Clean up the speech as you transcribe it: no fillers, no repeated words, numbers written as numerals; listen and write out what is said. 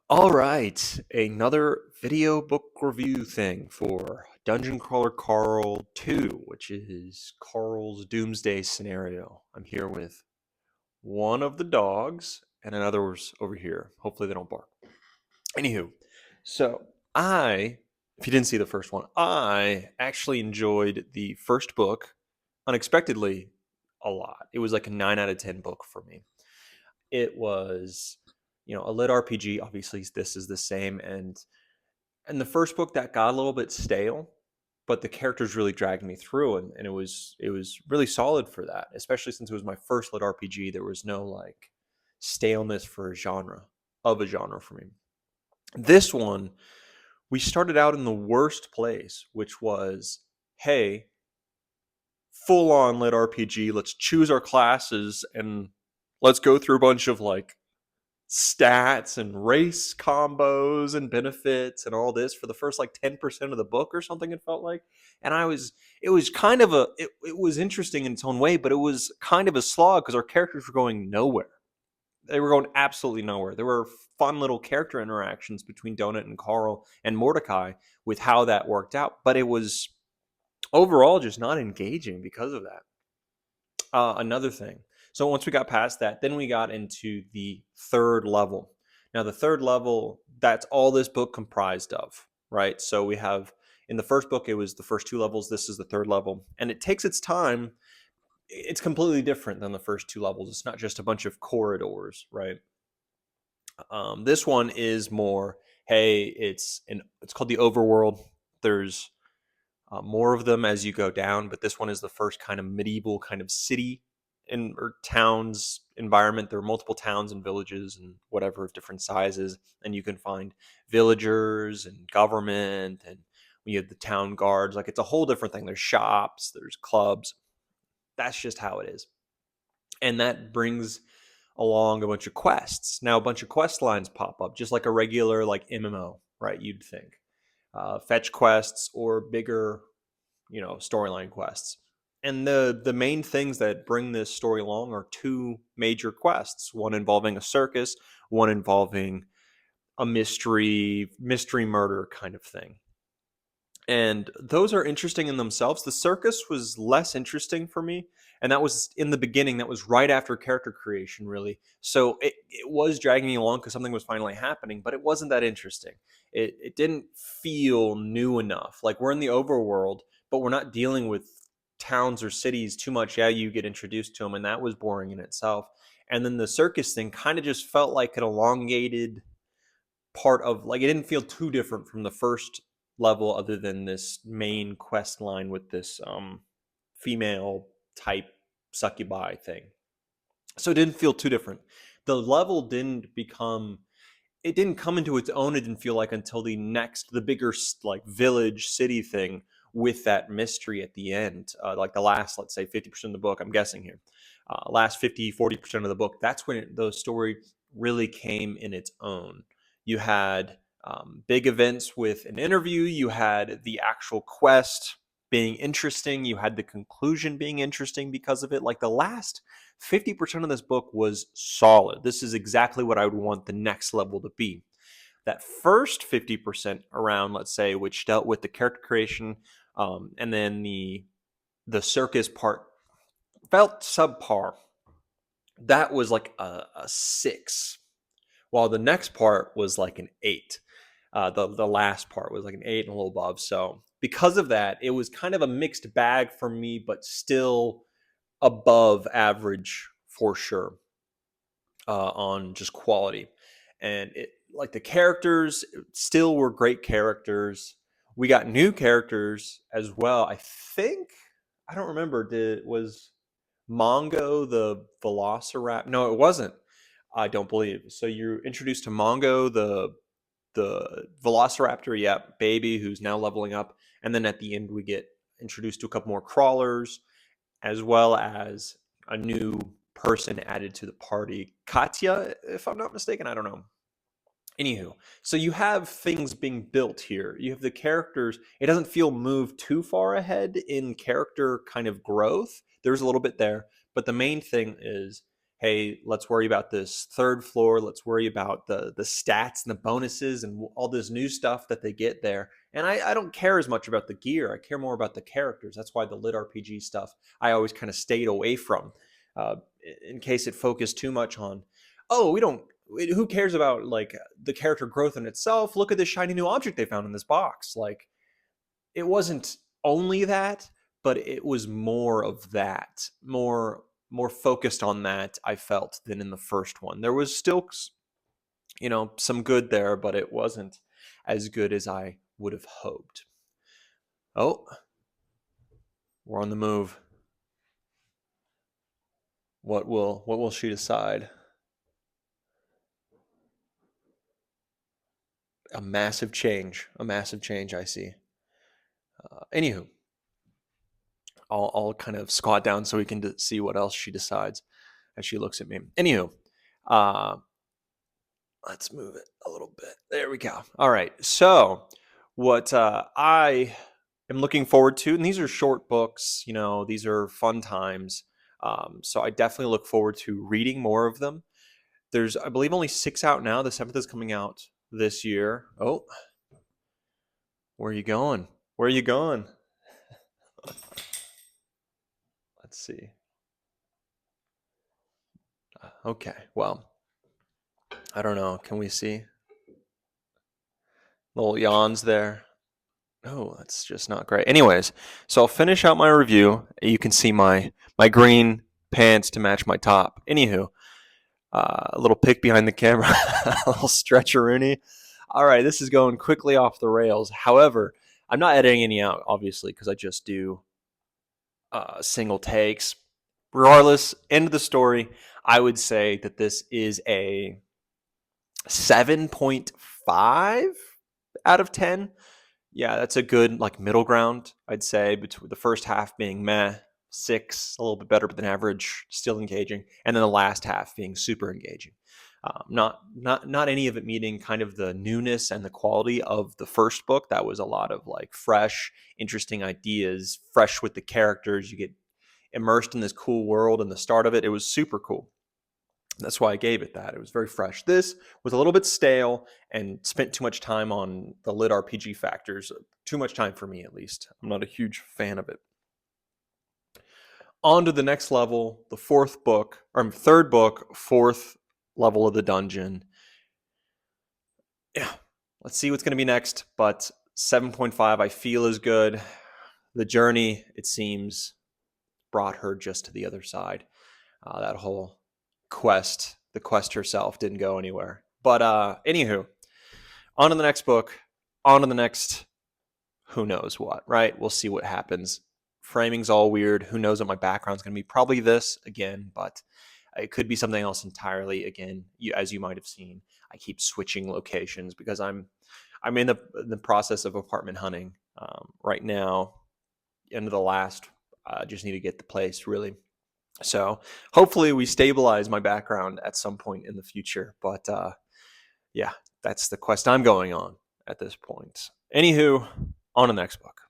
All right, another video book review thing for Dungeon Crawler Carl 2, which is Carl's Doomsday scenario. I'm here with one of the dogs and another's over here. Hopefully they don't bark. Anywho, so if you didn't see the first one, I actually enjoyed the first book unexpectedly a lot. It was like a 9 out of 10 book for me. It was, a lit RPG. Obviously, this is the same, and the first book that got a little bit stale, but the characters really dragged me through, and it was really solid for that. Especially since it was my first lit RPG, there was no like staleness for a genre for me. This one, we started out in the worst place, which was, hey, full on lit RPG. Let's choose our classes and let's go through a bunch of like stats and race combos and benefits and all this for the first like 10% of the book or something, it felt like. And it was kind of it was interesting in its own way, but it was kind of a slog because our characters were going nowhere. They were going absolutely nowhere. There were fun little character interactions between Donut and Carl and Mordecai with how that worked out, but it was overall just not engaging because of that. Another thing. So once we got past that, then we got into the third level. Now, the third level, that's all this book comprised of, right? So we have in the first book, it was the first two levels. This is the third level, and it takes its time. It's completely different than the first two levels. It's not just a bunch of corridors, right? This one is more, hey, it's called the overworld. There's more of them as you go down, but this one is the first kind of medieval kind of city or towns environment. There are multiple towns and villages and whatever of different sizes, and you can find villagers and government, and when you have the town guards, like it's a whole different thing. There's shops, there's clubs. That's just how it is, and that brings along a bunch of quests. Now, a bunch of quest lines pop up, just like a regular like MMO, right? You'd think fetch quests or bigger storyline quests. And the main things that bring this story along are two major quests, one involving a circus, one involving a mystery murder kind of thing. And those are interesting in themselves. The circus was less interesting for me, and that was in the beginning. That was right after character creation, really. So it was dragging me along because something was finally happening, but it wasn't that interesting. It didn't feel new enough. Like we're in the overworld, but we're not dealing with towns or cities too much. Yeah, you get introduced to them, and that was boring in itself. And then the circus thing kind of just felt like an elongated part of, like, it didn't feel too different from the first level other than this main quest line with this female type succubi thing. So it didn't feel too different. The level didn't come into its own, it didn't feel like, until the bigger like village city thing with that mystery at the end, like the last, let's say, 50% of the book, I'm guessing here, last 50-40% of the book, that's when the story really came in its own. You had big events with an interview, you had the actual quest being interesting, you had the conclusion being interesting because of it. Like the last 50% of this book was solid. This is exactly what I would want the next level to be. That first 50% around, let's say, which dealt with the character creation, and then the circus part felt subpar. That was like a 6, while the next part was like an 8. The last part was like an 8 and a little above. So because of that, it was kind of a mixed bag for me, but still above average for sure, on just quality. And it, like, the characters still were great characters. We got new characters as well. I don't remember. Was Mongo the Velociraptor? No, it wasn't. I don't believe. So you're introduced to Mongo the Velociraptor, yeah, baby, who's now leveling up, and then at the end we get introduced to a couple more crawlers, as well as a new person added to the party, Katya, if I'm not mistaken. I don't know. Anywho, so you have things being built here. You have the characters. It doesn't feel moved too far ahead in character kind of growth. There's a little bit there, but the main thing is, hey, let's worry about this third floor. Let's worry about the stats and the bonuses and all this new stuff that they get there. And I don't care as much about the gear. I care more about the characters. That's why the lit RPG stuff I always kind of stayed away from, uh, in case it focused too much on, oh, we don't. Who cares about like the character growth in itself? Look at this shiny new object they found in this box. Like, it wasn't only that, but it was more of that, more focused on that, I felt, than in the first one. There was still, some good there, but it wasn't as good as I would have hoped. Oh, we're on the move. What will she decide? A massive change. A massive change, I see. Anywho, I'll kind of squat down so we can see what else she decides as she looks at me. Anywho, uh, let's move it a little bit. There we go. All right. So, what I am looking forward to, and these are short books, these are fun times. So, I definitely look forward to reading more of them. There's, I believe, only 6 out now. The 7th is coming out this year. Oh, where are you going? Where are you going? Let's see. Okay. Well, I don't know. Can we see? Little yawns there. Oh, that's just not great. Anyways, so I'll finish out my review. You can see my green pants to match my top. Anywho, a little pick behind the camera, a little stretcheroony. All right, this is going quickly off the rails. However, I'm not editing any out, obviously, because I just do single takes. Regardless, end of the story, I would say that this is a 7.5 out of 10. Yeah, that's a good like middle ground, I'd say, between the first half being meh, 6, a little bit better than average, still engaging, and then the last half being super engaging. Not any of it meeting kind of the newness and the quality of the first book. That was a lot of like fresh, interesting ideas, fresh with the characters. You get immersed in this cool world, and the start of it, it was super cool. That's why I gave it that. It was very fresh. This was a little bit stale and spent too much time on the lit RPG factors. Too much time for me, at least. I'm not a huge fan of it. On to the next level, the third book, fourth level of the dungeon. Yeah, let's see what's going to be next. But 7.5, I feel, is good. The journey, it seems, brought her just to the other side. That whole quest, the quest herself, didn't go anywhere. But anywho, on to the next book, on to the next who knows what, right? We'll see what happens. Framing's all weird. Who knows what my background's going to be? Probably this again, but it could be something else entirely. Again, as you might have seen, I keep switching locations because I'm in the process of apartment hunting right now. End of the last, just need to get the place really. So hopefully we stabilize my background at some point in the future. But yeah, that's the quest I'm going on at this point. Anywho, on to the next book.